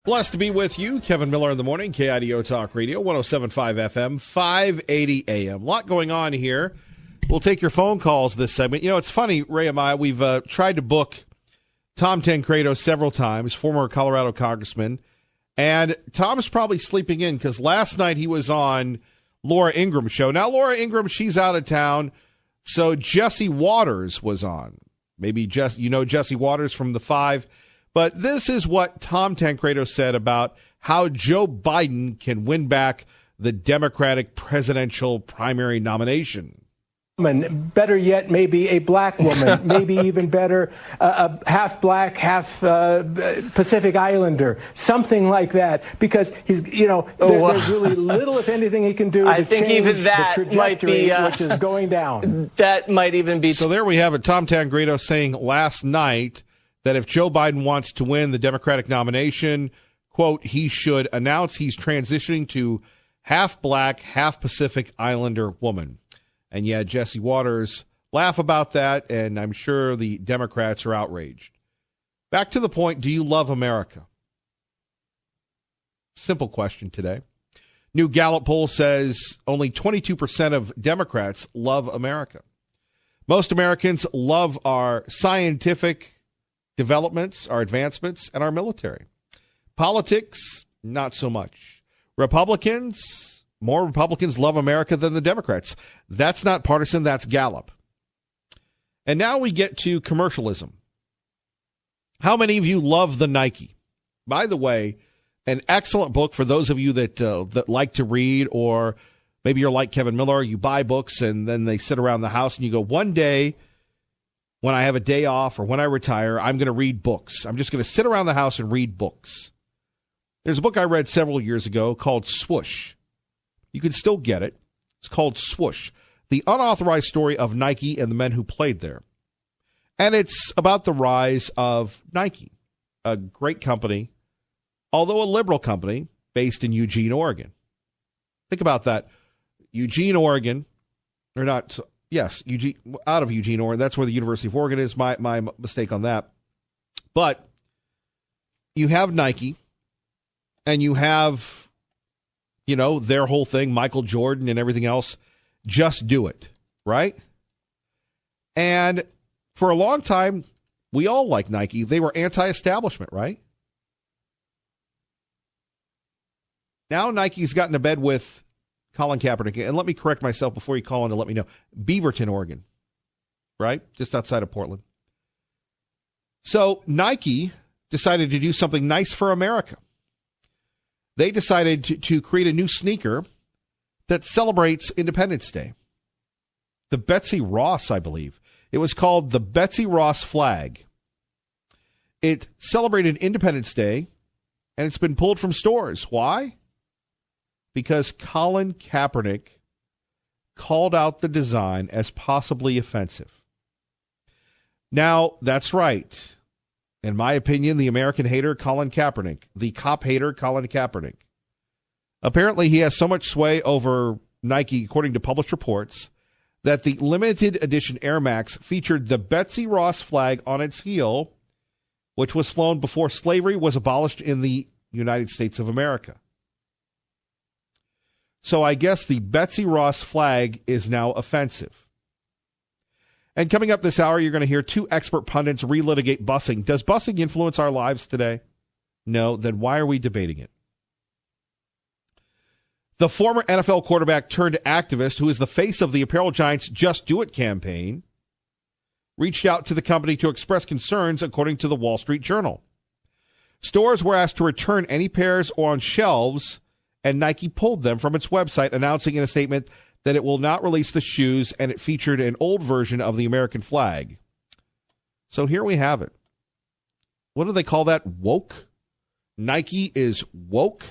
Blessed to be with you. Kevin Miller in the morning, KIDO Talk Radio, 107.5 FM, 580 AM. A lot going on here. We'll take your phone calls this segment. You know, it's funny, Ray and I, we've tried to book Tom Tancredo several times, former Colorado congressman, and Tom is probably sleeping in because last night he was on Laura Ingram's show. Now, Laura Ingram, she's out of town, so Jesse Waters was on. Maybe Jesse Waters from The Five. But this is what Tom Tancredo said about how Joe Biden can win back the Democratic presidential primary nomination. Better yet, maybe a black woman, maybe even better, a half black, half Pacific Islander, something like that. Because he's, there's really little, if anything, he can do to change even that the trajectory, might be, which is going down. That might even be. So there we have it. Tom Tancredo saying last night that if Joe Biden wants to win the Democratic nomination, quote, he should announce he's transitioning to half black, half Pacific Islander woman. And yeah, Jesse Waters laugh about that, and I'm sure the Democrats are outraged. Back to the point, do you love America? Simple question today. New Gallup poll says only 22% of Democrats love America. Most Americans love our scientific developments, our advancements, and our military. Politics, not so much. More Republicans love America than the Democrats. That's not partisan, that's Gallup. And now we get to commercialism. How many of you love the Nike? By the way, an excellent book for those of you that like to read, or maybe you're like Kevin Miller, you buy books and then they sit around the house and you go, one day, when I have a day off or when I retire, I'm going to read books. I'm just going to sit around the house and read books. There's a book I read several years ago called Swoosh. You can still get it. It's called Swoosh, the unauthorized story of Nike and the men who played there. And it's about the rise of Nike, a great company, although a liberal company based in Eugene, Oregon. Think about that. Eugene, Oregon, or not... Yes, Eugene, out of Eugene, Oregon. That's where the University of Oregon is. My mistake on that. But you have Nike, and you have, their whole thing, Michael Jordan and everything else. Just do it, right? And for a long time, we all liked Nike. They were anti-establishment, right? Now Nike's gotten to bed with Colin Kaepernick, and let me correct myself before you call in to let me know. Beaverton, Oregon, right? Just outside of Portland. So Nike decided to do something nice for America. They decided to create a new sneaker that celebrates Independence Day. The Betsy Ross, I believe. It was called the Betsy Ross flag. It celebrated Independence Day, and it's been pulled from stores. Why? Because Colin Kaepernick called out the design as possibly offensive. Now, that's right. In my opinion, the American hater, Colin Kaepernick, the cop hater, Colin Kaepernick. Apparently, he has so much sway over Nike, according to published reports, that the limited edition Air Max featured the Betsy Ross flag on its heel, which was flown before slavery was abolished in the United States of America. So I guess the Betsy Ross flag is now offensive. And coming up this hour, you're going to hear two expert pundits relitigate busing. Does busing influence our lives today? No. Then why are we debating it? The former NFL quarterback turned activist, who is the face of the apparel giant's Just Do It campaign, reached out to the company to express concerns, according to the Wall Street Journal. Stores were asked to return any pairs on shelves, and Nike pulled them from its website, announcing in a statement that it will not release the shoes, and it featured an old version of the American flag. So here we have it. What do they call that? Woke? Nike is woke?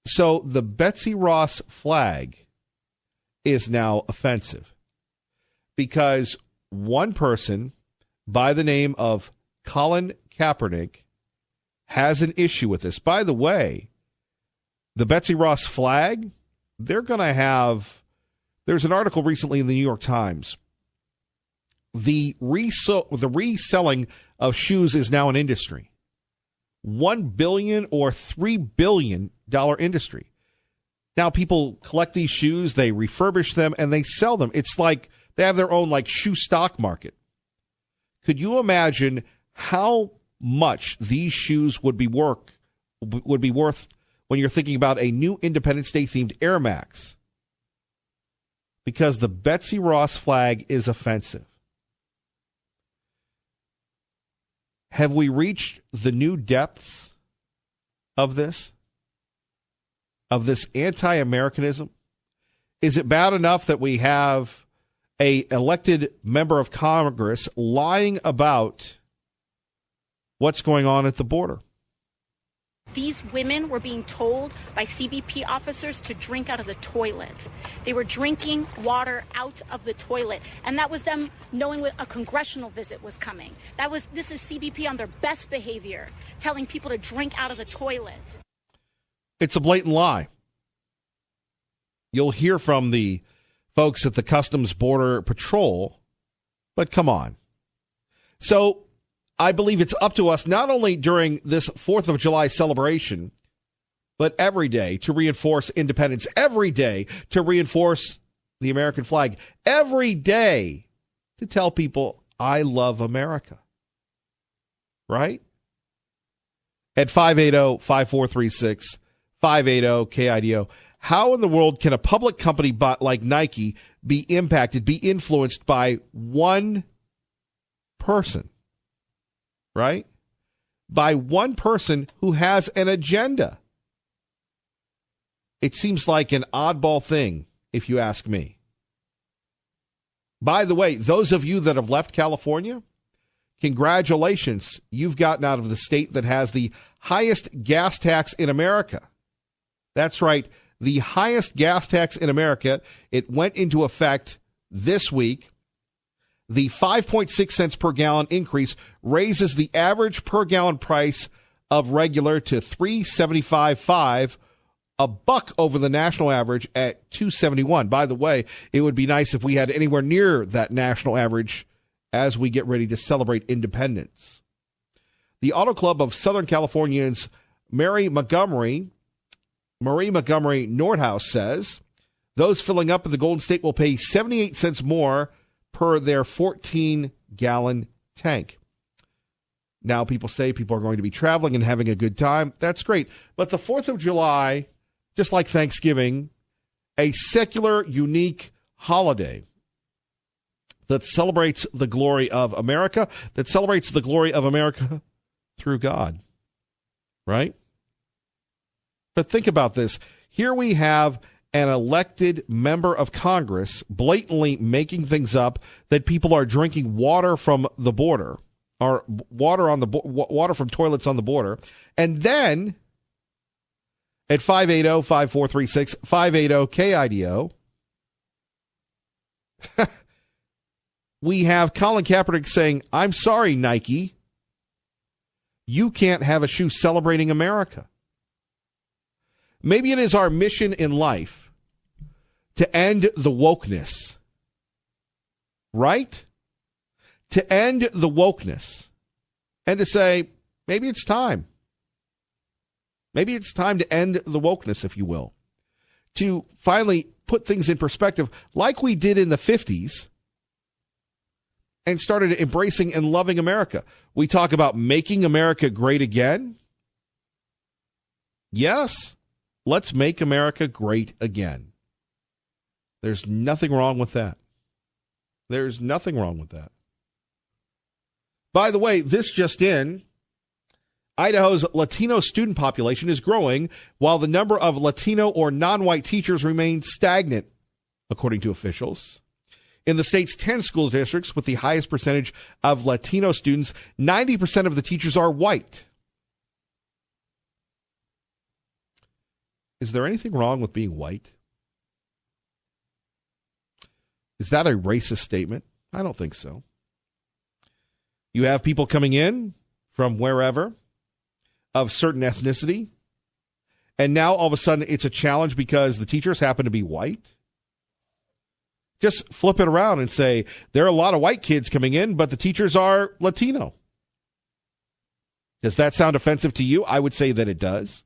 So the Betsy Ross flag is now offensive because one person by the name of Colin Kaepernick has an issue with this. By the way, the Betsy Ross flag, they're going to have, there's an article recently in the New York Times. The reselling of shoes is now an industry. $1 billion or $3 billion industry. Now people collect these shoes, they refurbish them, and they sell them. It's like they have their own like shoe stock market. Could you imagine how much these shoes would be worth when you're thinking about a new Independence Day themed Air Max? Because the Betsy Ross flag is offensive. Have we reached the new depths of this? Of this anti-Americanism? Is it bad enough that we have a elected member of Congress lying about what's going on at the border? These women were being told by CBP officers to drink out of the toilet. They were drinking water out of the toilet. And that was them knowing a congressional visit was coming. This is CBP on their best behavior, telling people to drink out of the toilet. It's a blatant lie. You'll hear from the folks at the Customs Border Patrol, but come on. So I believe it's up to us, not only during this 4th of July celebration, but every day to reinforce independence, every day to reinforce the American flag, every day to tell people, I love America. Right? At 580-5436, 580-KIDO, how in the world can a public company like Nike be impacted, be influenced by one person? Right? By one person who has an agenda. It seems like an oddball thing, if you ask me. By the way, those of you that have left California, congratulations. You've gotten out of the state that has the highest gas tax in America. That's right, the highest gas tax in America. It went into effect this week. The 5.6 cents per gallon increase raises the average per gallon price of regular to $3.75.5, a buck over the national average at $2.71. By the way, it would be nice if we had anywhere near that national average as we get ready to celebrate independence. The Auto Club of Southern Californians, Mary Montgomery Nordhaus says those filling up at the Golden State will pay 78 cents more per their 14-gallon tank. Now people say people are going to be traveling and having a good time. That's great. But the 4th of July, just like Thanksgiving, a secular, unique holiday that celebrates the glory of America, that celebrates the glory of America through God. Right? But think about this. Here we have an elected member of Congress blatantly making things up that people are drinking water from the border, or water from toilets on the border. And then at 580-5436, 580-KIDO, we have Colin Kaepernick saying, I'm sorry, Nike. You can't have a shoe celebrating America. Maybe it is our mission in life to end the wokeness, right? To end the wokeness and to say, maybe it's time. Maybe it's time to end the wokeness, if you will, to finally put things in perspective like we did in the 50s and started embracing and loving America. We talk about making America great again. Yes. Let's make America great again. There's nothing wrong with that. There's nothing wrong with that. By the way, this just in, Idaho's Latino student population is growing while the number of Latino or non-white teachers remains stagnant, according to officials. In the state's 10 school districts with the highest percentage of Latino students, 90% of the teachers are white. Is there anything wrong with being white? Is that a racist statement? I don't think so. You have people coming in from wherever of certain ethnicity, and now all of a sudden it's a challenge because the teachers happen to be white? Just flip it around and say, there are a lot of white kids coming in, but the teachers are Latino. Does that sound offensive to you? I would say that it does.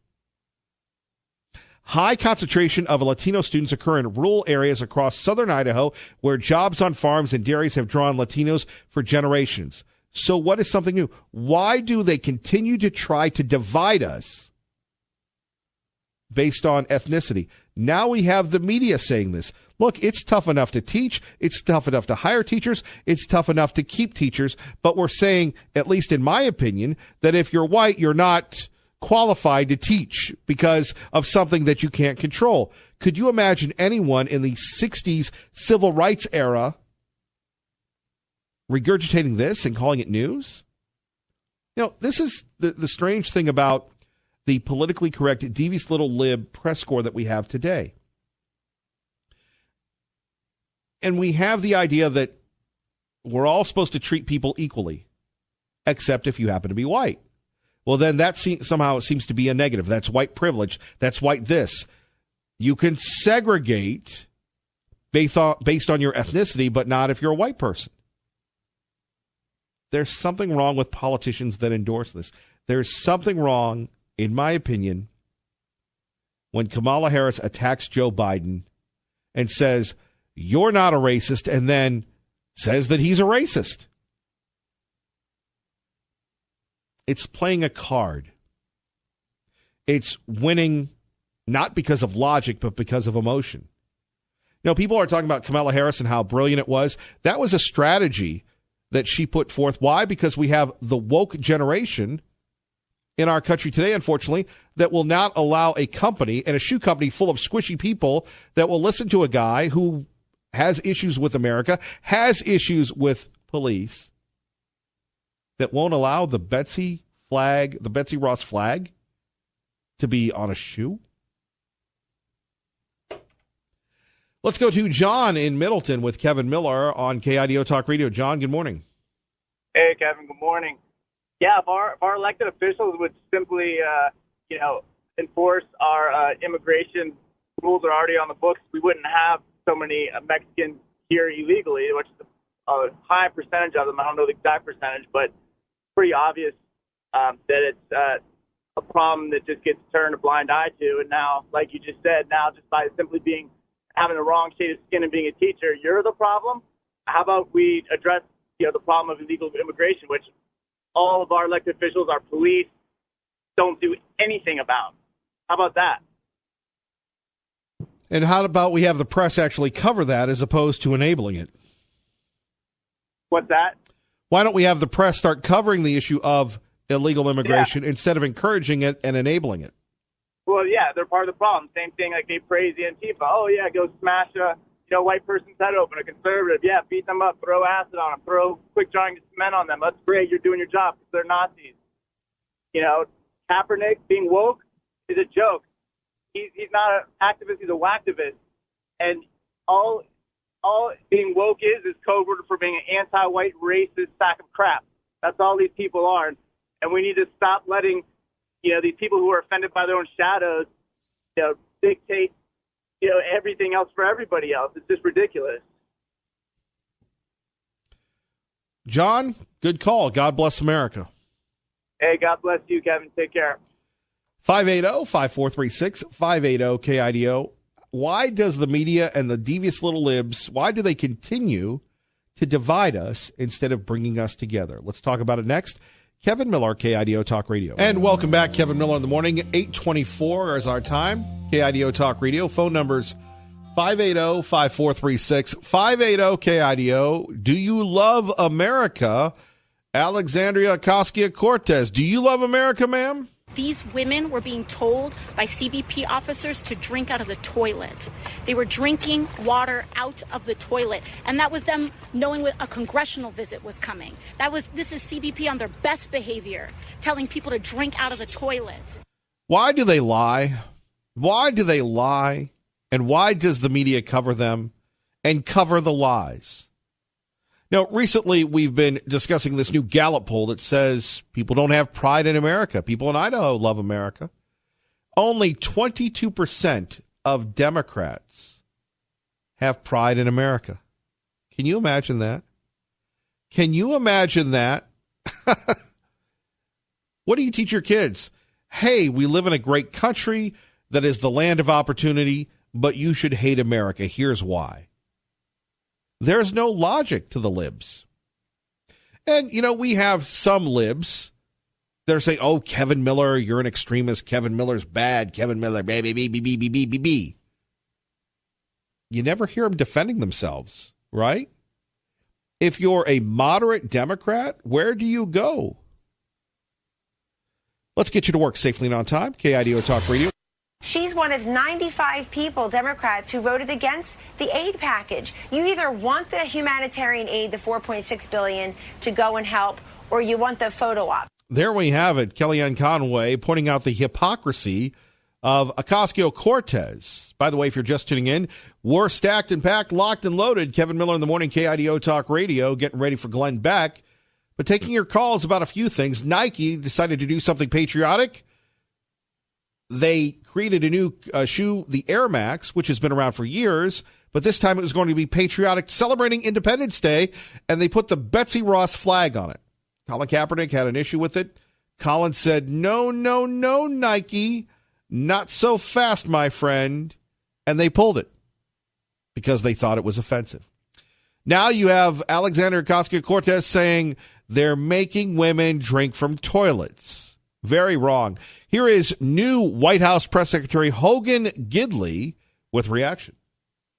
High concentration of Latino students occur in rural areas across southern Idaho where jobs on farms and dairies have drawn Latinos for generations. So what is something new? Why do they continue to try to divide us based on ethnicity? Now we have the media saying this. Look, it's tough enough to teach. It's tough enough to hire teachers. It's tough enough to keep teachers. But we're saying, at least in my opinion, that if you're white, you're not qualified to teach because of something that you can't control. Could you imagine anyone in the 60s civil rights era regurgitating this and calling it news? You know, this is the strange thing about the politically correct, devious little lib press corps that we have today. And we have the idea that we're all supposed to treat people equally, except if you happen to be white. Well, then that somehow seems to be a negative. That's white privilege. That's white this. You can segregate based on your ethnicity, but not if you're a white person. There's something wrong with politicians that endorse this. There's something wrong, in my opinion, when Kamala Harris attacks Joe Biden and says, "You're not a racist," and then says that he's a racist. It's playing a card. It's winning not because of logic, but because of emotion. You know, people are talking about Kamala Harris and how brilliant it was. That was a strategy that she put forth. Why? Because we have the woke generation in our country today, unfortunately, that will not allow a company and a shoe company full of squishy people that will listen to a guy who has issues with America, has issues with police, that won't allow the Betsy Ross flag to be on a shoe. Let's go to John in Middleton with Kevin Miller on KIDO Talk Radio. John, good morning. Hey, Kevin, good morning. Yeah, if our elected officials would simply, enforce our immigration rules that are already on the books, we wouldn't have so many Mexicans here illegally, which is a high percentage of them. I don't know the exact percentage, but pretty obvious that it's a problem that just gets turned a blind eye to. And now, like you just said, now just by simply having the wrong shade of skin and being a teacher, you're the problem. How about we address the problem of illegal immigration, which all of our elected officials, our police, don't do anything about? How about that? And how about we have the press actually cover that as opposed to enabling it? What's that? Why don't we have the press start covering the issue of illegal immigration instead of encouraging it and enabling it? Well, yeah, they're part of the problem. Same thing, like they praise the Antifa. Oh, yeah, go smash a white person's head open, a conservative. Yeah, beat them up, throw acid on them, throw quick drawing cement on them. That's great. You're doing your job because they're Nazis. Kaepernick being woke is a joke. He's not an activist. He's a whacktivist. And all being woke is code word for being an anti-white racist sack of crap. That's all these people are. And we need to stop letting, these people who are offended by their own shadows, dictate, everything else for everybody else. It's just ridiculous. John, good call. God bless America. Hey, God bless you, Kevin. Take care. 580-5436, 580-KIDO. Why does the media and the devious little libs, why do they continue to divide us instead of bringing us together? Let's talk about it next. Kevin Miller, KIDO Talk Radio. And welcome back, Kevin Miller in the morning. 8:24 is our time. KIDO Talk Radio. Phone numbers 580-5436, 580-KIDO. Do you love America? Alexandria Ocasio-Cortez. Do you love America, ma'am? These women were being told by CBP officers to drink out of the toilet. They were drinking water out of the toilet. And that was them knowing a congressional visit was coming. This is CBP on their best behavior, telling people to drink out of the toilet. Why do they lie? Why do they lie? And why does the media cover them and cover the lies? Now, recently, we've been discussing this new Gallup poll that says people don't have pride in America. People in Idaho love America. Only 22% of Democrats have pride in America. Can you imagine that? Can you imagine that? What do you teach your kids? Hey, we live in a great country that is the land of opportunity, but you should hate America. Here's why. There's no logic to the libs. And, we have some libs that are saying, oh, Kevin Miller, you're an extremist. Kevin Miller's bad. Kevin Miller, B. You never hear them defending themselves, right? If you're a moderate Democrat, where do you go? Let's get you to work safely and on time. KIDO Talk Radio. She's one of 95 people, Democrats, who voted against the aid package. You either want the humanitarian aid, the $4.6 billion, to go and help, or you want the photo op. There we have it. Kellyanne Conway pointing out the hypocrisy of Ocasio-Cortez. By the way, if you're just tuning in, we're stacked and packed, locked and loaded. Kevin Miller in the morning, KIDO Talk Radio, getting ready for Glenn Beck. But taking your calls about a few things. Nike decided to do something patriotic. They created a new shoe, the Air Max, which has been around for years, but this time it was going to be patriotic, celebrating Independence Day, and they put the Betsy Ross flag on it. Colin Kaepernick had an issue with it. Colin said, no, Nike, not so fast, my friend, and they pulled it because they thought it was offensive. Now you have Alexandria Ocasio-Cortez saying they're making women drink from toilets. Very wrong. Here is new White House Press Secretary Hogan Gidley with reaction.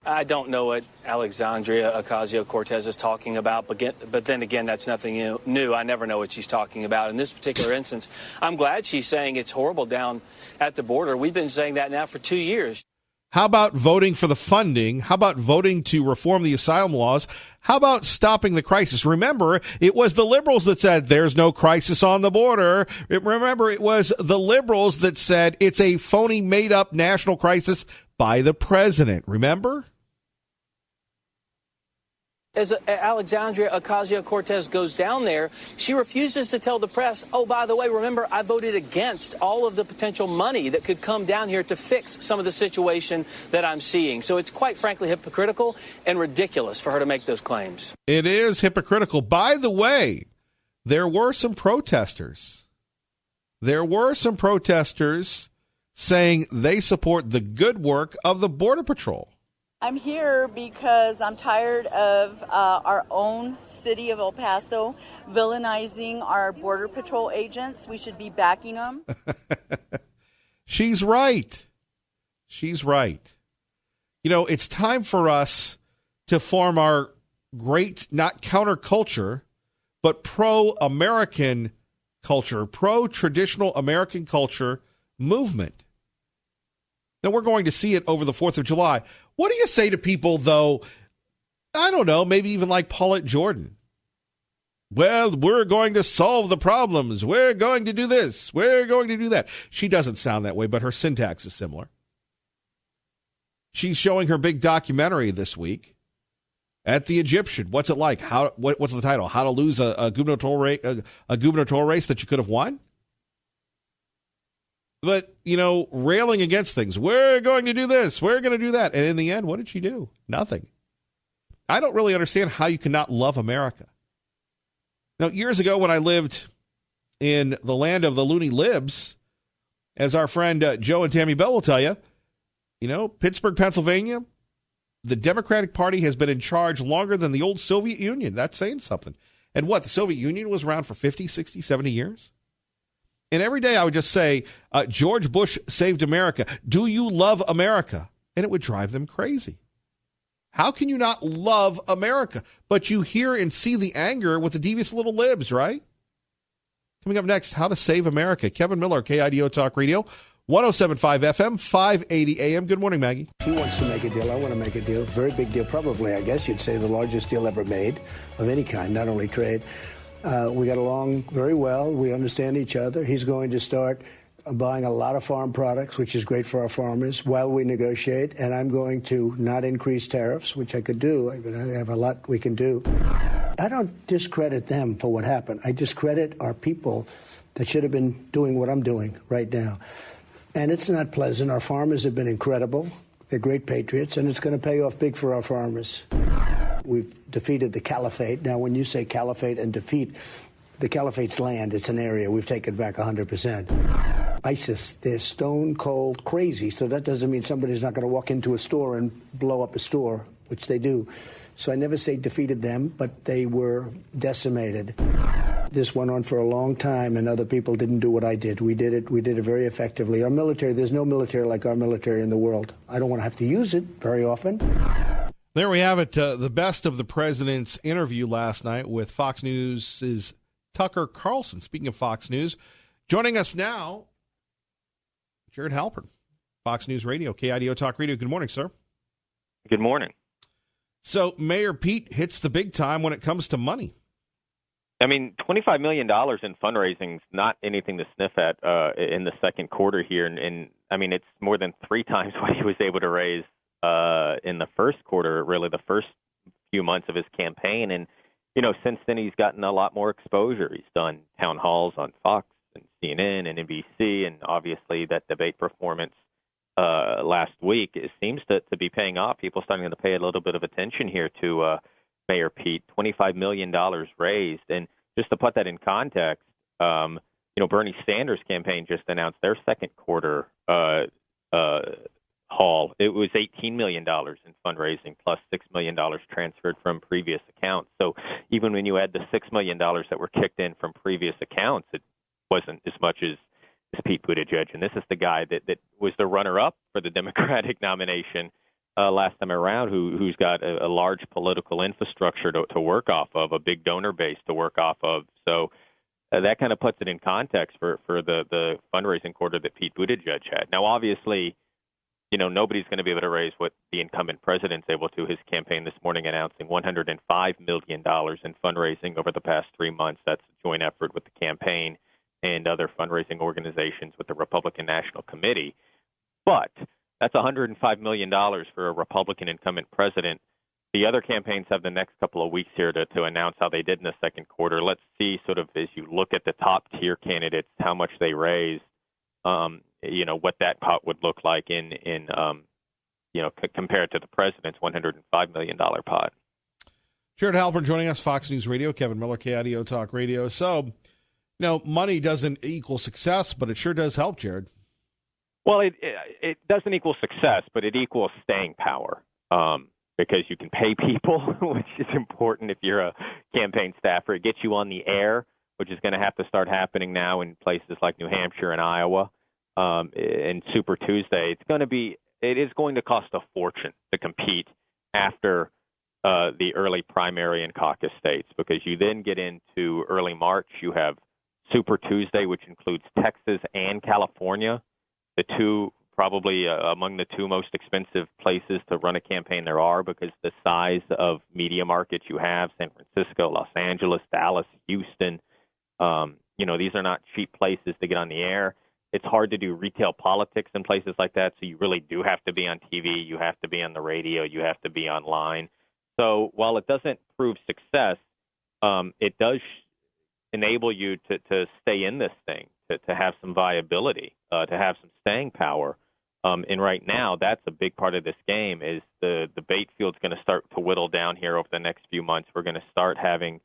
I don't know what Alexandria Ocasio-Cortez is talking about, but then again, that's nothing new. I never know what she's talking about. In this particular instance, I'm glad she's saying it's horrible down at the border. We've been saying that now for 2 years. How about voting for the funding? How about voting to reform the asylum laws? How about stopping the crisis? Remember, it was the liberals that said there's no crisis on the border. Remember, it was the liberals that said it's a phony, made-up national crisis by the president. Remember? As Alexandria Ocasio-Cortez goes down there, she refuses to tell the press, oh, by the way, remember, I voted against all of the potential money that could come down here to fix some of the situation that I'm seeing. So it's quite frankly hypocritical and ridiculous for her to make those claims. It is hypocritical. By the way, there were some protesters. Saying they support the good work of the Border Patrol. I'm here because I'm tired of our own city of El Paso villainizing our Border Patrol agents. We should be backing them. She's right. It's time for us to form our great, not counterculture, but pro-American culture, pro-traditional American culture movement. Now, we're going to see it over the 4th of July. What do you say to people, though, I don't know, maybe even like Paulette Jordan? Well, we're going to solve the problems. We're going to do this. We're going to do that. She doesn't sound that way, but her syntax is similar. She's showing her big documentary this week at the Egyptian. What's it like? What's the title? How to lose a gubernatorial race that you could have won? But, railing against things. We're going to do this. We're going to do that. And in the end, what did she do? Nothing. I don't really understand how you cannot love America. Now, years ago when I lived in the land of the loony libs, as our friend Joe and Tammy Bell will tell you, Pittsburgh, Pennsylvania, the Democratic Party has been in charge longer than the old Soviet Union. That's saying something. And the Soviet Union was around for 50, 60, 70 years? And every day I would just say, George Bush saved America. Do you love America? And it would drive them crazy. How can you not love America? But you hear and see the anger with the devious little libs, right? Coming up next, how to save America. Kevin Miller, KIDO Talk Radio, 107.5 FM, 580 AM. Good morning, Maggie. He wants to make a deal. I want to make a deal. Very big deal, probably, I guess you'd say the largest deal ever made of any kind, not only trade. We got along very well. We understand each other. He's going to start buying a lot of farm products, which is great for our farmers, while we negotiate. And I'm going to not increase tariffs, which I could do. I have a lot we can do. I don't discredit them for what happened. I discredit our people that should have been doing what I'm doing right now. And it's not pleasant. Our farmers have been incredible. They're great patriots, and it's going to pay off big for our farmers. We've defeated the caliphate. Now, when you say caliphate and defeat, The caliphate's land. It's an area. We've taken back 100%. ISIS, they're stone cold crazy. So that doesn't mean somebody's not going to walk into a store and blow up a store, which they do. So I never say defeated them, but they were decimated. This went on for a long time, and other people didn't do what I did. We did it very effectively. Our military, there's no military like our military in the world. I don't want to have to use it very often. There we have it, the best of the president's interview last night with Fox News' Tucker Carlson. Speaking of Fox News, joining us now, Jared Halpern, Fox News Radio, KIDO Talk Radio. Good morning, sir. Good morning. So Mayor Pete hits the big time when it comes to money. I mean, $25 million in fundraising is not anything to sniff at in the second quarter here. And I mean, it's more than 3 times what he was able to raise in the first quarter, really the first few months of his campaign. And, you know, since then he's gotten a lot more exposure. He's done town halls on Fox and CNN and NBC, and obviously that debate performance last week, it seems to be paying off. People starting to pay a little bit of attention here to Mayor Pete. $25 million raised. And just to put that in context, you know, Bernie Sanders' campaign just announced their second quarter haul. It was $18 million in fundraising plus $6 million transferred from previous accounts. So even when you add the $6 million that were kicked in from previous accounts, it wasn't as much as Pete Buttigieg. And this is the guy that was the runner-up for the Democratic nomination last time around, who's got a large political infrastructure to work off of, a big donor base to work off of. So that kind of puts it in context for the fundraising quarter that Pete Buttigieg had. Now, obviously, you know, nobody's going to be able to raise what the incumbent president's able to. His campaign this morning announcing $105 million in fundraising over the past 3 months. That's a joint effort with the campaign and other fundraising organizations with the Republican National Committee. But that's $105 million for a Republican incumbent president. The other campaigns have the next couple of weeks here to announce how they did in the second quarter. Let's see, sort of, as you look at the top-tier candidates, how much they raised, you know, what that pot would look like in you know, compared to the president's $105 million pot. Jared Halpern joining us, Fox News Radio, Kevin Miller, KIDO Talk Radio. So, you know, money doesn't equal success, but it sure does help, Jared. Well, it doesn't equal success, but it equals staying power because you can pay people, which is important if you're a campaign staffer. It gets you on the air, which is going to have to start happening now in places like New Hampshire and Iowa. And Super Tuesday, it is going to cost a fortune to compete after the early primary and caucus states, because you then get into early March. You have Super Tuesday, which includes Texas and California, the two probably among the two most expensive places to run a campaign there are, because the size of media markets you have, San Francisco, Los Angeles, Dallas, Houston, you know, these are not cheap places to get on the air. It's hard to do retail politics in places like that, so you really do have to be on TV, you have to be on the radio, you have to be online. So while it doesn't prove success, it does enable you to stay in this thing, to have some viability, to have some staying power. And right now, that's a big part of this game, is the debate field's going to start to whittle down here over the next few months. We're going to start having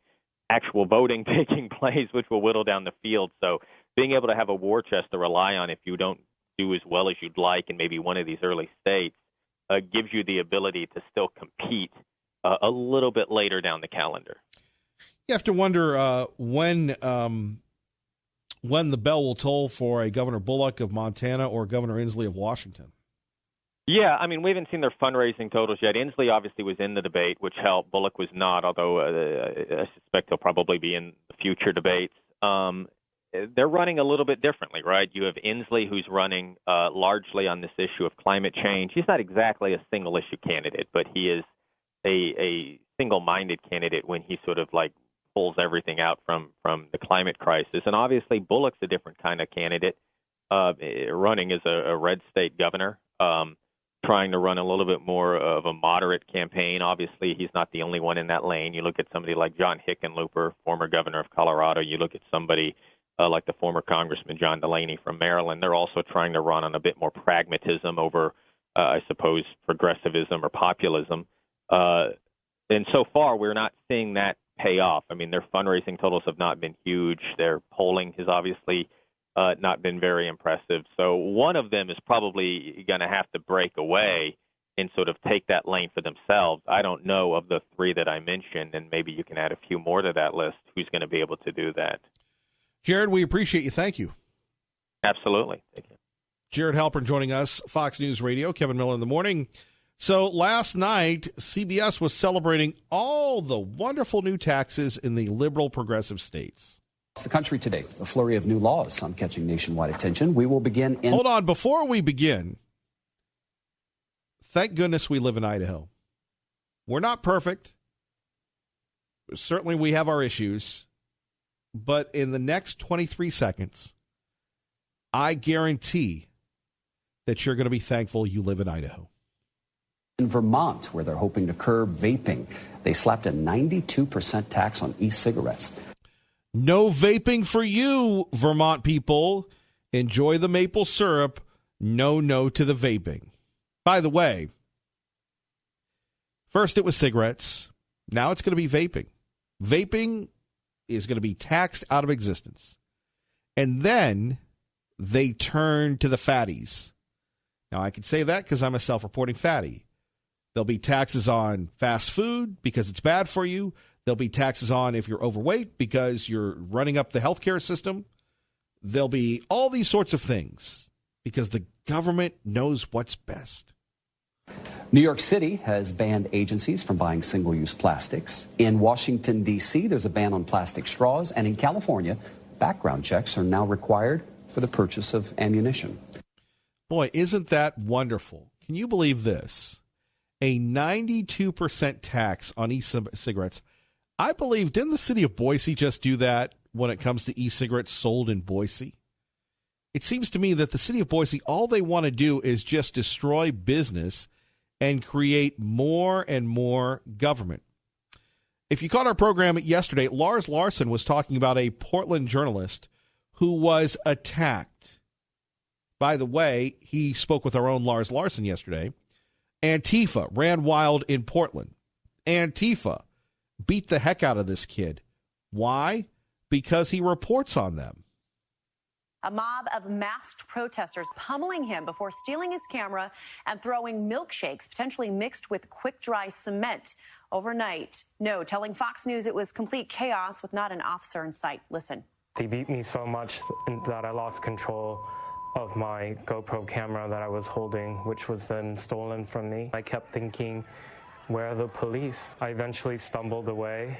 actual voting taking place, which will whittle down the field. So being able to have a war chest to rely on if you don't do as well as you'd like in maybe one of these early states gives you the ability to still compete a little bit later down the calendar. You have to wonder when the bell will toll for a Governor Bullock of Montana or Governor Inslee of Washington. Yeah, I mean, we haven't seen their fundraising totals yet. Inslee obviously was in the debate, which helped. Bullock was not, although I suspect he'll probably be in the future debates. They're running a little bit differently, right? You have Inslee, who's running largely on this issue of climate change. He's not exactly a single-issue candidate, but he is a single-minded candidate when he sort of like pulls everything out from the climate crisis. And obviously Bullock's a different kind of candidate, running as a red state governor, trying to run a little bit more of a moderate campaign. Obviously, he's not the only one in that lane. You look at somebody like John Hickenlooper, former governor of Colorado. You look at somebody like the former Congressman John Delaney from Maryland. They're also trying to run on a bit more pragmatism over, I suppose, progressivism or populism. And so far, we're not seeing that pay off. I mean, their fundraising totals have not been huge. Their polling has obviously not been very impressive. So one of them is probably going to have to break away and sort of take that lane for themselves. I don't know of the three that I mentioned, and maybe you can add a few more to that list, who's going to be able to do that. Jared, we appreciate you. Thank you. Absolutely. Thank you. Jared Halpern joining us, Fox News Radio, Kevin Miller in the morning. So last night, CBS was celebrating all the wonderful new taxes in the liberal progressive states. It's the country today, a flurry of new laws on catching nationwide attention. We will begin in... Hold on, before we begin, thank goodness we live in Idaho. We're not perfect. Certainly we have our issues. But in the next 23 seconds, I guarantee that you're going to be thankful you live in Idaho. In Vermont, where they're hoping to curb vaping, they slapped a 92% tax on e-cigarettes. No vaping for you, Vermont people. Enjoy the maple syrup. No to the vaping. By the way, first it was cigarettes. Now it's going to be vaping. Vaping is going to be taxed out of existence. And then they turn to the fatties. Now, I can say that because I'm a self-reporting fatty. There'll be taxes on fast food because it's bad for you. There'll be taxes on if you're overweight because you're running up the healthcare system. There'll be all these sorts of things because the government knows what's best. New York City has banned agencies from buying single-use plastics. In Washington, D.C., there's a ban on plastic straws. And in California, background checks are now required for the purchase of ammunition. Boy, isn't that wonderful? Can you believe this? A 92% tax on e-cigarettes. I believe, didn't the city of Boise just do that when it comes to e-cigarettes sold in Boise? It seems to me that the city of Boise, all they want to do is just destroy business and create more and more government. If you caught our program yesterday, Lars Larson was talking about a Portland journalist who was attacked. By the way, he spoke with our own Lars Larson yesterday. Antifa ran wild in Portland. Antifa beat the heck out of this kid. Why? Because he reports on them. A mob of masked protesters pummeling him before stealing his camera and throwing milkshakes, potentially mixed with quick-dry cement, overnight. No, telling Fox News it was complete chaos with not an officer in sight. Listen. They beat me so much that I lost control of my GoPro camera that I was holding, which was then stolen from me. I kept thinking, where are the police? I eventually stumbled away,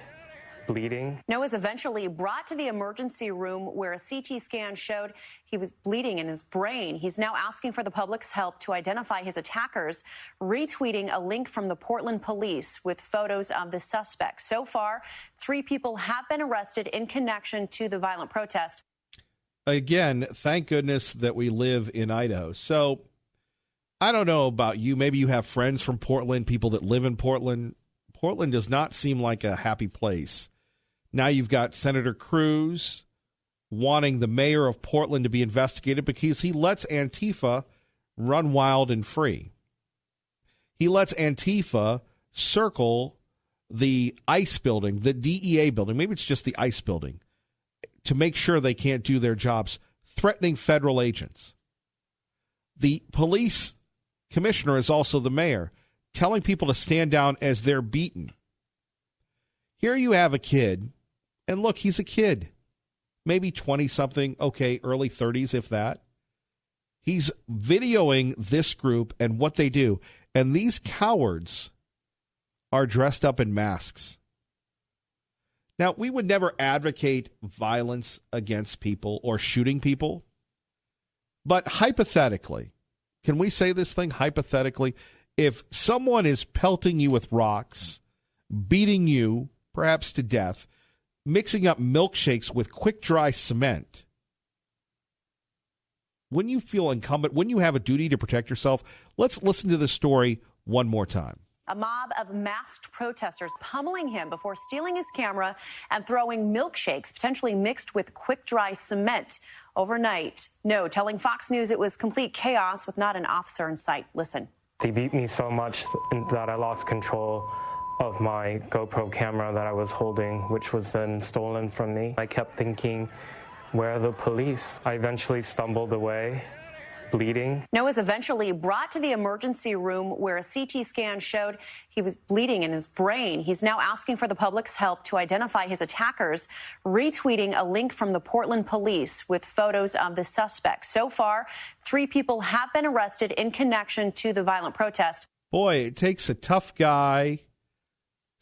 bleeding. Noah was eventually brought to the emergency room where a CT scan showed he was bleeding in his brain. He's now asking for the public's help to identify his attackers, retweeting a link from the Portland police with photos of the suspects. So far, 3 people have been arrested in connection to the violent protest. Again, thank goodness that we live in Idaho. So I don't know about you. Maybe you have friends from Portland, people that live in Portland. Portland does not seem like a happy place. Now you've got Senator Cruz wanting the mayor of Portland to be investigated because he lets Antifa run wild and free. He lets Antifa circle the ICE building, the DEA building, maybe it's just the ICE building, to make sure they can't do their jobs, threatening federal agents. The police commissioner is also the mayor, telling people to stand down as they're beaten. Here you have a kid, and look, he's a kid, maybe 20-something, okay, early 30s, if that. He's videoing this group and what they do, and these cowards are dressed up in masks. Now, we would never advocate violence against people or shooting people, but hypothetically, can we say this thing hypothetically? If someone is pelting you with rocks, beating you, perhaps to death, mixing up milkshakes with quick-dry cement, wouldn't you feel incumbent? Wouldn't you have a duty to protect yourself? Let's listen to this story one more time. A mob of masked protesters pummeling him before stealing his camera and throwing milkshakes, potentially mixed with quick-dry cement, overnight. No, telling Fox News it was complete chaos with not an officer in sight. Listen. They beat me so much that I lost control of my GoPro camera that I was holding, which was then stolen from me. I kept thinking, where are the police? I eventually stumbled away, bleeding. Noah was eventually brought to the emergency room where a CT scan showed he was bleeding in his brain. He's now asking for the public's help to identify his attackers, retweeting a link from the Portland police with photos of the suspect. So far, 3 people have been arrested in connection to the violent protest. Boy, it takes a tough guy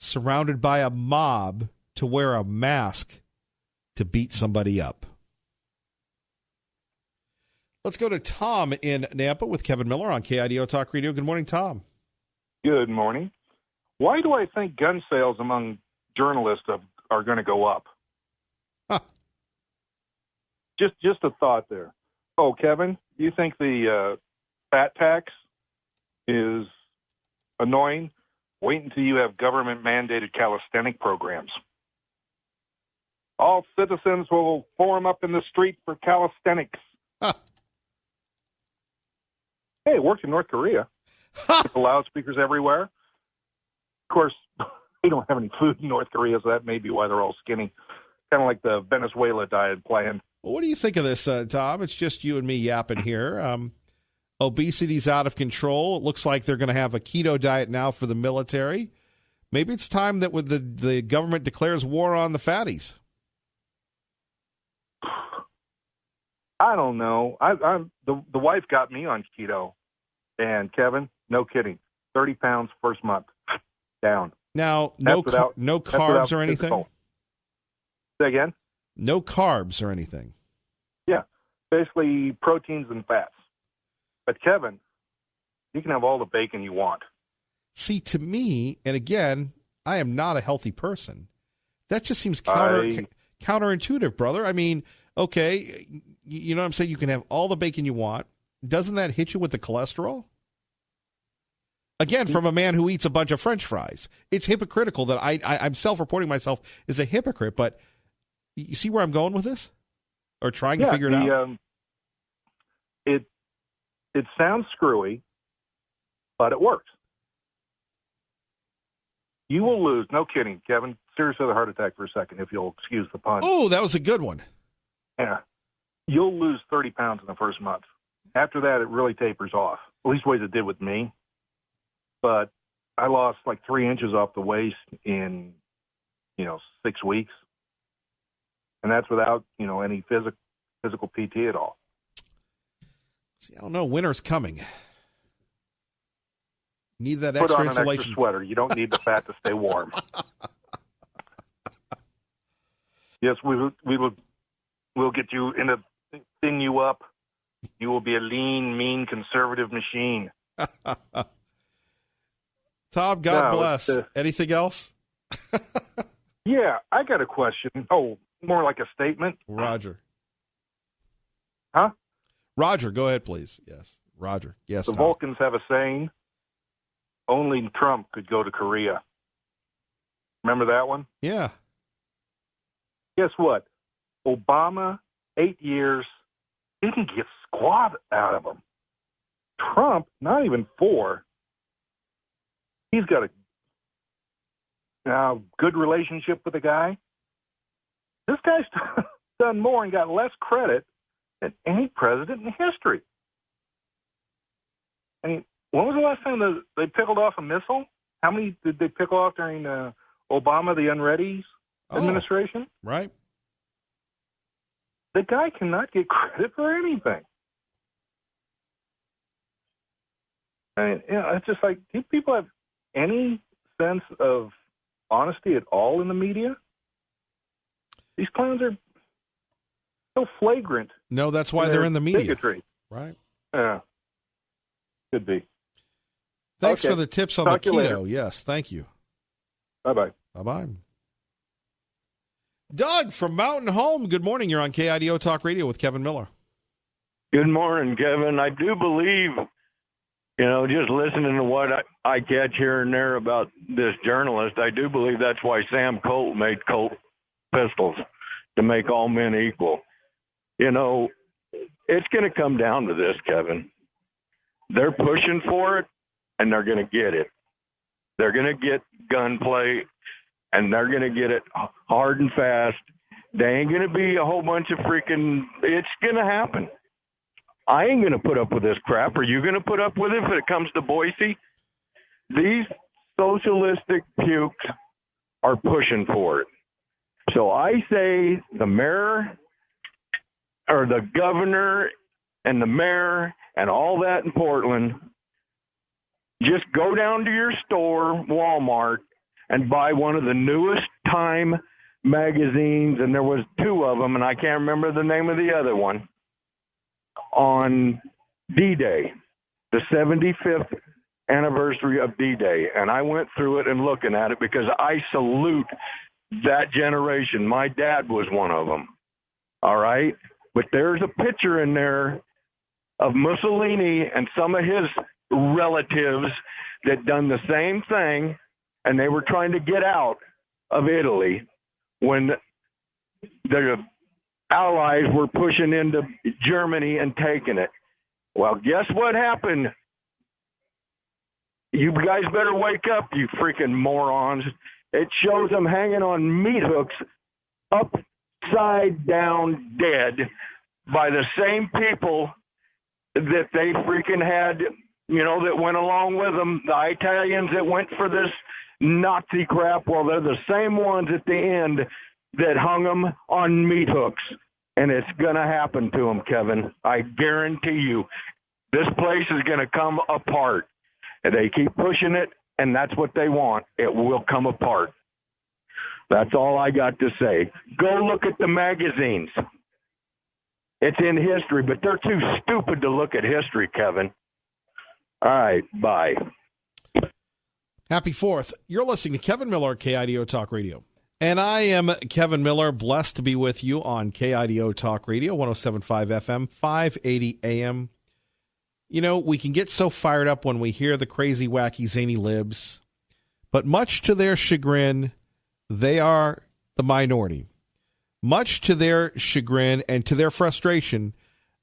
surrounded by a mob to wear a mask to beat somebody up. Let's go to Tom in Nampa with Kevin Miller on KIDO Talk Radio. Good morning, Tom. Good morning. Why do I think gun sales among journalists are going to go up? Huh. Just a thought there. Oh, Kevin, you think the fat tax is annoying? Wait until you have government-mandated calisthenic programs. All citizens will form up in the street for calisthenics. Huh. Hey, it worked in North Korea. With the loudspeakers everywhere. Of course, they don't have any food in North Korea, so that may be why they're all skinny. Kind of like the Venezuela diet plan. Well, what do you think of this, Tom? It's just you and me yapping here. Obesity's out of control. It looks like they're going to have a keto diet now for the military. Maybe it's time that the government declares war on the fatties. I don't know. The wife got me on keto, and Kevin, no kidding, 30 pounds first month down. Now, no carbs or anything? Physical. Say again? No carbs or anything. Yeah, basically proteins and fats. But Kevin, you can have all the bacon you want. See, to me, and again, I am not a healthy person. That just seems counterintuitive, brother. I mean, okay, you know what I'm saying? You can have all the bacon you want. Doesn't that hit you with the cholesterol? Again, from a man who eats a bunch of French fries. It's hypocritical that I'm self-reporting myself as a hypocrite, but you see where I'm going with this? Or trying to figure it out? It sounds screwy, but it works. You will lose, no kidding, Kevin, seriously, a heart attack for a second, if you'll excuse the pun. Oh, that was a good one. Yeah. You'll lose 30 pounds in the first month. After that, it really tapers off, at least ways it did with me. But I lost like 3 inches off the waist in, 6 weeks. And that's without, any physical PT at all. See, I don't know. Winter's coming. Need that Put extra on insulation. An extra sweater. You don't need the fat to stay warm. Yes, we'll get you thin you up. You will be a lean, mean, conservative machine. Tom, God bless. Anything else? Yeah, I got a question. Oh, more like a statement. Roger. Huh? Roger, go ahead, please. Yes, Roger. Yes, The Tom. Vulcans have a saying, only Trump could go to Korea. Remember that one? Yeah. Guess what? Obama, 8 years, didn't get squat out of him. Trump, not even 4. He's got a good relationship with the guy. This guy's done more and got less credit than any president in history. I mean, when was the last time they pickled off a missile? How many did they pickle off during Obama, the Unready's administration? Right. The guy cannot get credit for anything. I mean, it's just like, do people have any sense of honesty at all in the media? These clowns are so flagrant. No, that's why they're in the media. Bigotry. Right. Yeah. Could be. Thanks Okay. for the tips on Talk the to you keto. later. Yes, thank you. Bye-bye. Bye-bye. Doug from Mountain Home. Good morning. You're on KIDO Talk Radio with Kevin Miller. Good morning, Kevin. I do believe, just listening to what I catch here and there about this journalist, I do believe that's why Sam Colt made Colt pistols, to make all men equal. It's going to come down to this, Kevin. They're pushing for it, and they're going to get it. They're going to get gunplay, and they're going to get it hard and fast. They ain't going to be a whole bunch of freaking – it's going to happen. I ain't going to put up with this crap. Are you going to put up with it if it comes to Boise? These socialistic pukes are pushing for it. So I say the mayor or the governor and the mayor and all that in Portland, just go down to your store, Walmart, and buy one of the newest Time magazines, and there was 2 of them, and I can't remember the name of the other one, on D-Day, the 75th anniversary of D-Day. And I went through it and looking at it because I salute that generation. My dad was one of them, all right? But there's a picture in there of Mussolini and some of his relatives that done the same thing, and they were trying to get out of Italy when the Allies were pushing into Germany and taking it. Well, guess what happened? You guys better wake up, you freaking morons. It shows them hanging on meat hooks upside down dead by the same people that they freaking had, you know, that went along with them, the Italians that went for this Nazi crap. Well, they're the same ones at the end that hung them on meat hooks. And it's going to happen to them, Kevin. I guarantee you. This place is going to come apart. And they keep pushing it, and that's what they want. It will come apart. That's all I got to say. Go look at the magazines. It's in history, but they're too stupid to look at history, Kevin. All right, bye. Happy 4th. You're listening to Kevin Miller, KIDO Talk Radio. And I am Kevin Miller, blessed to be with you on KIDO Talk Radio, 107.5 FM, 580 AM. You know, we can get so fired up when we hear the crazy, wacky, zany libs, but much to their chagrin, they are the minority. Much to their chagrin and to their frustration,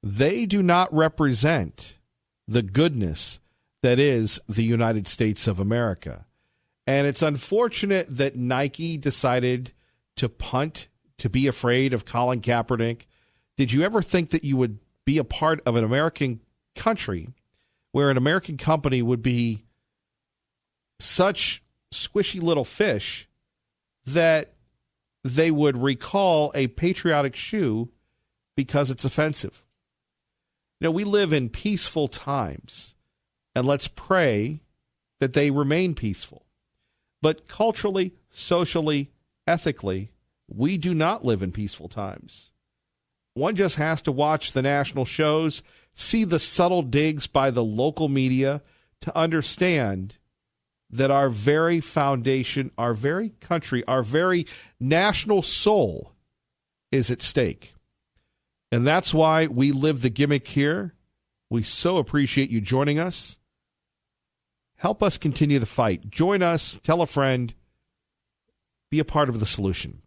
they do not represent the goodness that is the United States of America. And it's unfortunate that Nike decided to punt, to be afraid of Colin Kaepernick. Did you ever think that you would be a part of an American country where an American company would be such squishy little fish that they would recall a patriotic shoe because it's offensive? You know, we live in peaceful times, and let's pray that they remain peaceful. But culturally, socially, ethically, we do not live in peaceful times. One just has to watch the national shows, see the subtle digs by the local media to understand that our very foundation, our very country, our very national soul is at stake. And that's why we live the gimmick here. We so appreciate you joining us. Help us continue the fight. Join us. Tell a friend. Be a part of the solution.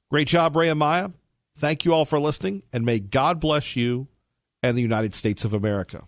Great job, Ray and Maya. Thank you all for listening, and may God bless you and the United States of America.